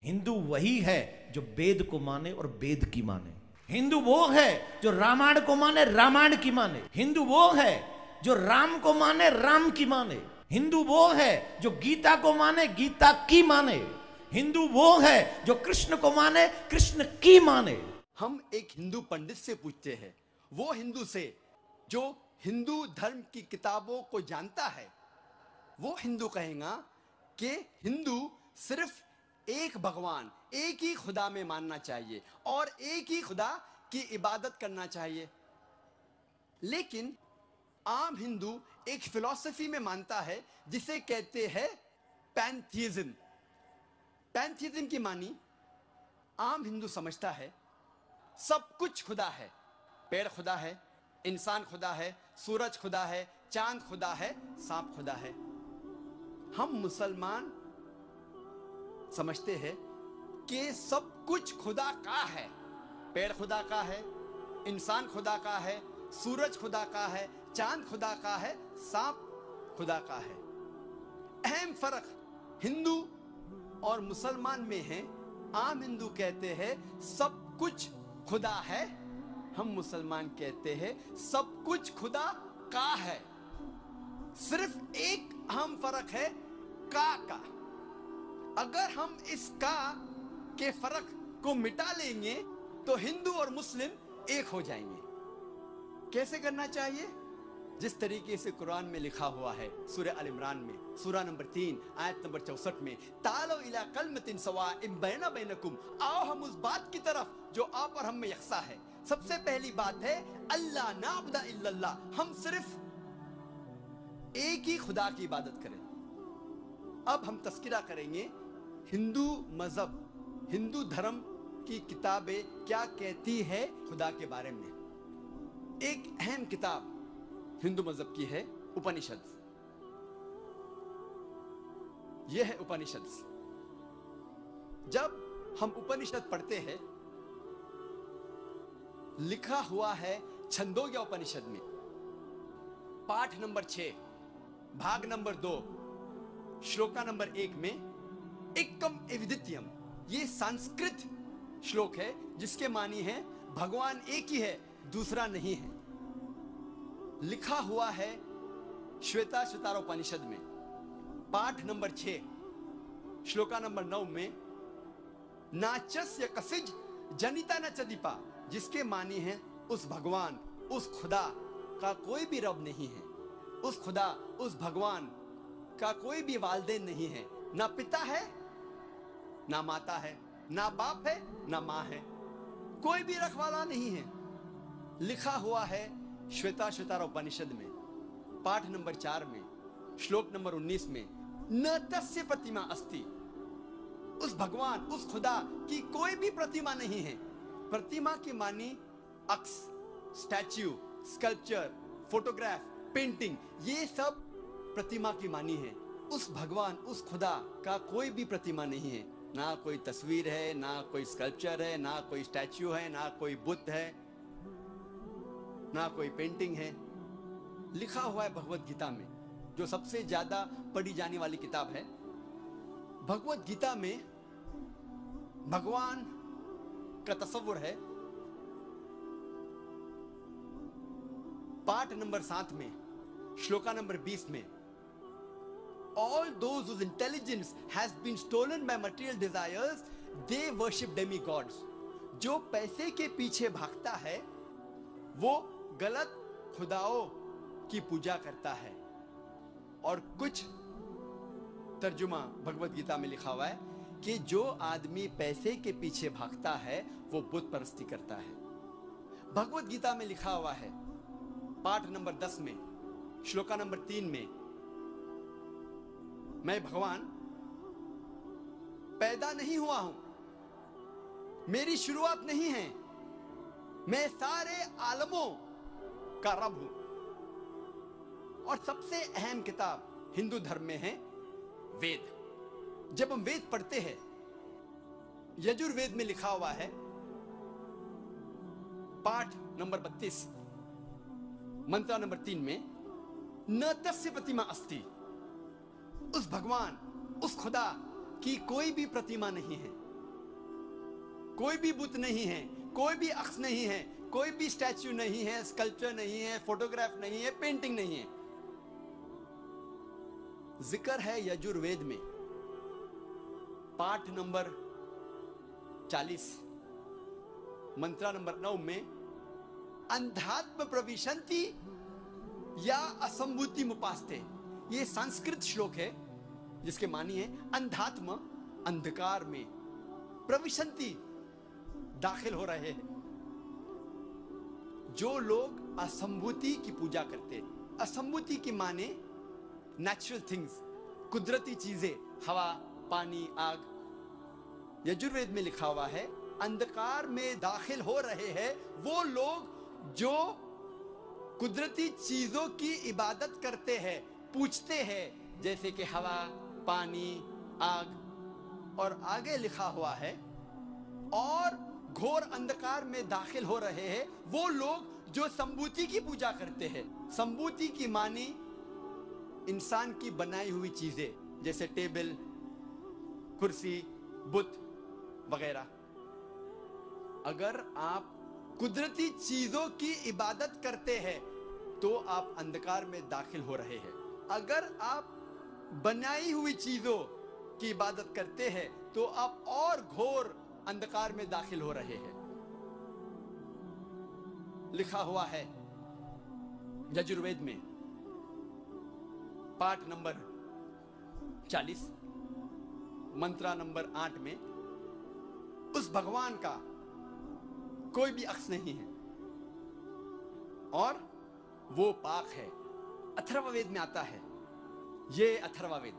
हिंदू वही है जो वेद को माने और वेद की माने। हिंदू वो है जो रामायण को माने, रामायण की माने। हिंदू वो है जो राम को माने, राम की माने। हिंदू वो है जो गीता को माने, गीता की माने। हिंदू वो है जो कृष्ण को माने, कृष्ण की माने। हम एक हिंदू पंडित से पूछते हैं, वो हिंदू से जो हिंदू धर्म की किताबों को जानता है, वो हिंदू कहेगा कि हिंदू सिर्फ एक भगवान, एक ही खुदा में मानना चाहिए और एक ही खुदा की इबादत करना चाहिए। लेकिन आम हिंदू एक फिलॉसफी में मानता है जिसे कहते हैं पैंथीइज्म। पैंथीइज्म की मानी आम हिंदू समझता है सब कुछ खुदा है। पेड़ खुदा है, इंसान खुदा है, सूरज खुदा है, चांद खुदा है, सांप खुदा है। हम मुसलमान समझते हैं कि सब कुछ खुदा का है। पेड़ खुदा का है, इंसान खुदा का है, सूरज खुदा का है, चांद खुदा का है, सांप खुदा का है। अहम फर्क हिंदू और मुसलमान में है। आम हिंदू कहते हैं सब कुछ खुदा है, हम मुसलमान कहते हैं सब कुछ खुदा का है। सिर्फ एक अहम फर्क है का। अगर हम इस का के फर्क को मिटा लेंगे तो हिंदू और मुस्लिम एक हो जाएंगे। कैसे करना चाहिए? जिस तरीके से कुरान में लिखा हुआ है, सूरह अल इमरान में सूरह नंबर 3 आयत नंबर 64 में, तालो इला कलमतिन सवाइम बैना बैनकुम, आओ हम उस बात की तरफ जो आप और हम में यकसा है। सबसे पहली बात है अल्लाह नाबुदा इल्लल्लाह, हम सिर्फ एक ही खुदा की इबादत करें। अब हम तस्किरा करेंगे हिंदू मजहब, हिंदू धर्म की किताबें क्या कहती है खुदा के बारे में। एक अहम किताब हिंदू मजहब की है उपनिषद। यह है उपनिषद। जब हम उपनिषद पढ़ते हैं, लिखा हुआ है छंदोग्य उपनिषद में पाठ नंबर 6 भाग नंबर 2 श्लोका नंबर 1 में एकम एविदित्यम, ये संस्कृत श्लोक है जिसके मानी है भगवान एक ही है, दूसरा नहीं है। लिखा हुआ है श्वेता श्वेतारोपनिषद में पाठ नंबर 6 श्लोका नंबर 9 में नाचस्य कसिज जनिता न चदीपा, जिसके मानी है उस भगवान, उस खुदा का कोई भी रब नहीं है। उस खुदा, उस भगवान का कोई भी वालिदैन नहीं है। ना पिता है, ना माता है, ना बाप है, ना माँ है, कोई भी रखवाला नहीं है। लिखा हुआ है श्वेता श्वेतारोपनिषद में पाठ नंबर 4 में श्लोक नंबर 19 में, न तस्य प्रतिमा अस्ति, उस भगवान, उस खुदा की कोई भी प्रतिमा नहीं है। प्रतिमा की मानी अक्स, स्टैच्यू, स्कल्पचर, फोटोग्राफ, पेंटिंग, ये सब प्रतिमा की मानी है। उस भगवान, उस खुदा का कोई भी प्रतिमा नहीं है। ना कोई तस्वीर है, ना कोई स्कल्पचर है, ना कोई स्टैच्यू है, ना कोई बुत है, ना कोई पेंटिंग है। लिखा हुआ है भगवत गीता में, जो सबसे ज्यादा पढ़ी जाने वाली किताब है। भगवत गीता में भगवान का तस्वुर है। पाठ नंबर 7 में श्लोका नंबर 20 में, all those whose intelligence has been stolen by material desires, they worship demigods. जो पैसे के पीछे भागता है वो गलत खुदाओं की पूजा करता है। और कुछ तर्जुमा भगवत गीता में लिखा हुआ है कि जो आदमी पैसे के पीछे भागता है वो बुत परस्ती करता है। भगवत गीता में लिखा हुआ है पाठ नंबर 10 में श्लोका नंबर 3 में, मैं भगवान पैदा नहीं हुआ हूं, मेरी शुरुआत नहीं है, मैं सारे आलमों का रब हूं। और सबसे अहम किताब हिंदू धर्म में है वेद। जब हम वेद पढ़ते हैं, यजुर्वेद में लिखा हुआ है पाठ नंबर 32 मंत्र नंबर 3 में, न तस्य प्रतिमा अस्ति, उस भगवान, उस खुदा की कोई भी प्रतिमा नहीं है। कोई भी बुत नहीं है, कोई भी अक्स नहीं है, कोई भी स्टैच्यू नहीं है, स्कल्पचर नहीं है, फोटोग्राफ नहीं है, पेंटिंग नहीं है। जिक्र है यजुर्वेद में पाठ नंबर 40 मंत्रा नंबर 9 में, अंधात्म प्रविशंति या असंभूति मुपास्ते। ये संस्कृत श्लोक है जिसके मानी है अंधात्म अंधकार में, प्रविशंति दाखिल हो रहे हैं। जो लोग असंभूति की पूजा करते हैं, असंभूति की माने नेचुरल थिंग्स, कुदरती चीजें, हवा, पानी, आग। यजुर्वेद में लिखा हुआ है अंधकार में दाखिल हो रहे हैं वो लोग जो कुदरती चीजों की इबादत करते हैं, पूजते हैं, जैसे कि हवा, पानी, आग। और आगे लिखा हुआ है और घोर अंधकार में दाखिल हो रहे हैं वो लोग जो संभूति की पूजा करते हैं। संभूति की मानी इंसान की बनाई हुई चीजें, जैसे टेबल, कुर्सी, बुत वगैरह। अगर आप कुदरती चीजों की इबादत करते हैं तो आप अंधकार में दाखिल हो रहे हैं। अगर आप बनाई हुई चीजों की इबादत करते हैं तो आप और घोर अंधकार में दाखिल हो रहे हैं। लिखा हुआ है यजुर्वेद में पाठ नंबर 40 मंत्रा नंबर 8 में, उस भगवान का कोई भी अक्स नहीं है और वो पाक है। अथर्ववेद में आता है, ये अथर्ववेद,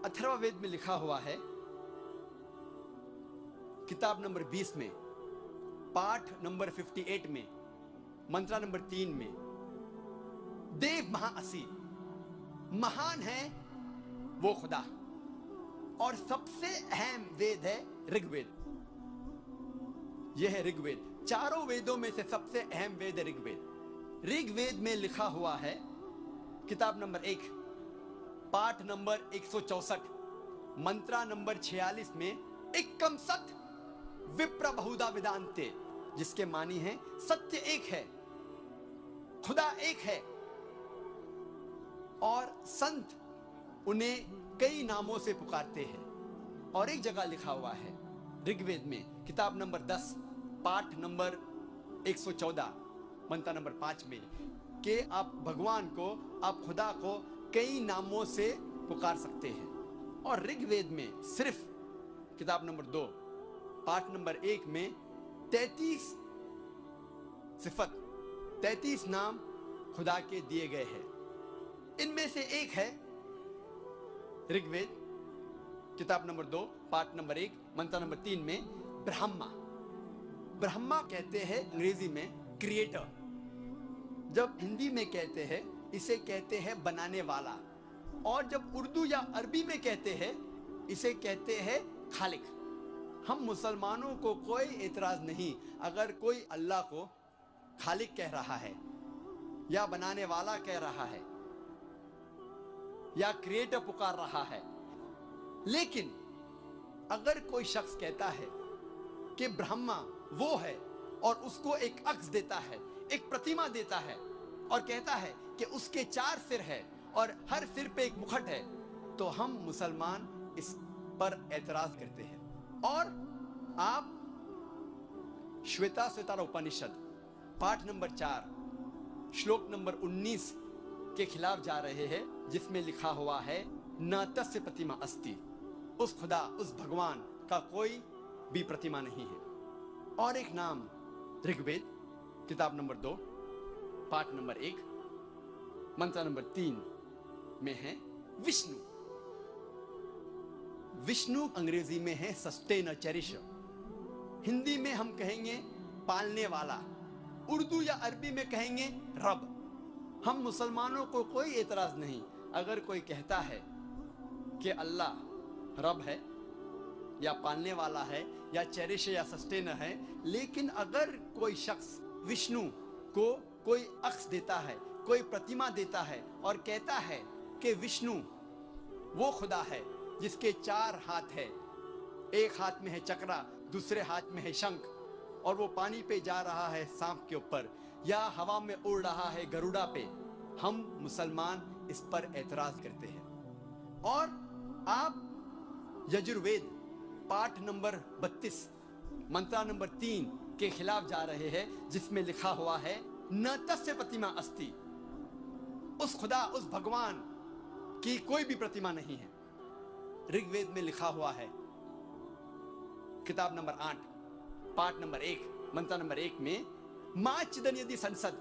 अथर्ववेद में लिखा हुआ है किताब नंबर 20 में, पाठ नंबर 58 में, मंत्रा नंबर 3 में, देव महाअसी, महान है वो खुदा। और सबसे अहम वेद है ऋग्वेद। यह है ऋग्वेद, चारों वेदों में से सबसे अहम वेद है ऋग्वेद। ऋग्वेद में लिखा हुआ है किताब नंबर 1, पाठ नंबर 164, मंत्रा नंबर 46 में, एकम सत विप्र बहुधा वेदांते, जिसके मानी है सत्य एक है, खुदा एक है और संत उन्हें कई नामों से पुकारते हैं। और एक जगह लिखा हुआ है ऋग्वेद में किताब नंबर 10, पाठ नंबर 114, मंत्र नंबर 5 में, कि आप भगवान को, आप खुदा को कई नामों से पुकार सकते हैं। और ऋग्वेद में सिर्फ किताब नंबर 2, पाठ नंबर 1 में 33 सिफत, 33 नाम खुदा के दिए गए हैं। इनमें से एक है ऋग्वेद किताब नंबर 2, पाठ नंबर 1, मंत्र नंबर 3 में, ब्रह्मा। ब्रह्मा कहते हैं अंग्रेजी में क्रिएटर। जब हिंदी में कहते हैं इसे कहते हैं बनाने वाला, और जब उर्दू या अरबी में कहते हैं इसे कहते हैं खालिक। हम मुसलमानों को कोई एतराज नहीं अगर कोई अल्लाह को खालिक कह रहा है या बनाने वाला कह रहा है या क्रिएटर पुकार रहा है। लेकिन अगर कोई शख्स कहता है कि ब्रह्मा वो है और उसको एक अक्स देता है, एक प्रतिमा देता है और कहता है कि उसके 4 सिर है और हर सिर पे एक मुकुट है, तो हम मुसलमान इस पर एतराज करते हैं। और आप श्वेता श्वेतार उपनिषद पाठ नंबर 4 श्लोक नंबर 19 के खिलाफ जा रहे हैं, जिसमें लिखा हुआ है न तस्य प्रतिमा अस्ति, उस खुदा, उस भगवान का कोई भी प्रतिमा नहीं है। और एक नाम ऋग्वेद किताब नंबर 2, पाठ नंबर 1, मंत्र नंबर 3 में है विष्णु। विष्णु अंग्रेजी में है सस्टेनर, चेरिशर। हिंदी में हम कहेंगे पालने वाला, उर्दू या अरबी में कहेंगे रब। हम मुसलमानों को कोई एतराज नहीं अगर कोई कहता है कि अल्लाह रब है या पालने वाला है या चेरिश या सस्टेनर है। लेकिन अगर कोई शख्स विष्णु को कोई अक्स देता है, कोई प्रतिमा देता है और कहता है कि विष्णु वो खुदा है जिसके 4 हाथ है एक हाथ में है चक्रा, दूसरे हाथ में है शंख, और वो पानी पे जा रहा है सांप के ऊपर, या हवा में उड़ रहा है गरुड़ा पे। हम मुसलमान इस पर एतराज करते हैं। और आप यजुर्वेद पाठ नंबर 32 मंत्र नंबर 3 के खिलाफ जा रहे हैं, जिसमें लिखा हुआ है न तस्य प्रतिमा अस्ति। उस खुदा, उस भगवान की कोई भी प्रतिमा नहीं है। ऋग्वेद में लिखा हुआ है, किताब नंबर 8 पाठ नंबर 1 मंत्र नंबर 1 में, मां चिदन यदि संसद,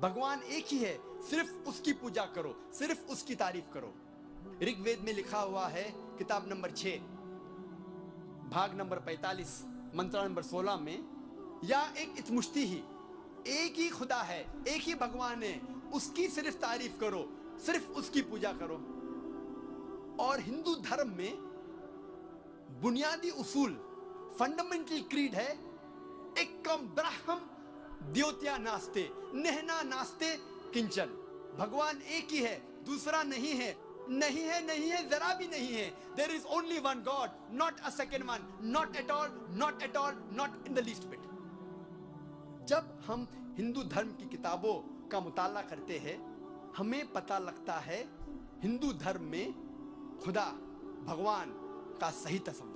भगवान एक ही है, सिर्फ उसकी पूजा करो, सिर्फ उसकी तारीफ करो। ऋग्वेद में लिखा हुआ है, किताब नंबर 6 भाग नंबर 45 मंत्र नंबर 16 में, या एक इतमुष्टि ही, एक ही खुदा है, एक ही भगवान है, उसकी सिर्फ तारीफ करो, सिर्फ उसकी पूजा करो। और हिंदू धर्म में बुनियादी उसूल, फंडामेंटल क्रीड है, एकम ब्रह्म द्योत्या नास्ते नेहना नास्ते किंचन। भगवान एक ही है, दूसरा नहीं है, नहीं है, नहीं है, जरा भी नहीं है। There is only one God, not a second one, not at all, not at all, not in the least bit. जब हम हिंदू धर्म की किताबों का मुताला करते हैं, हमें पता लगता है हिंदू धर्म में खुदा, भगवान का सही तस्वीर।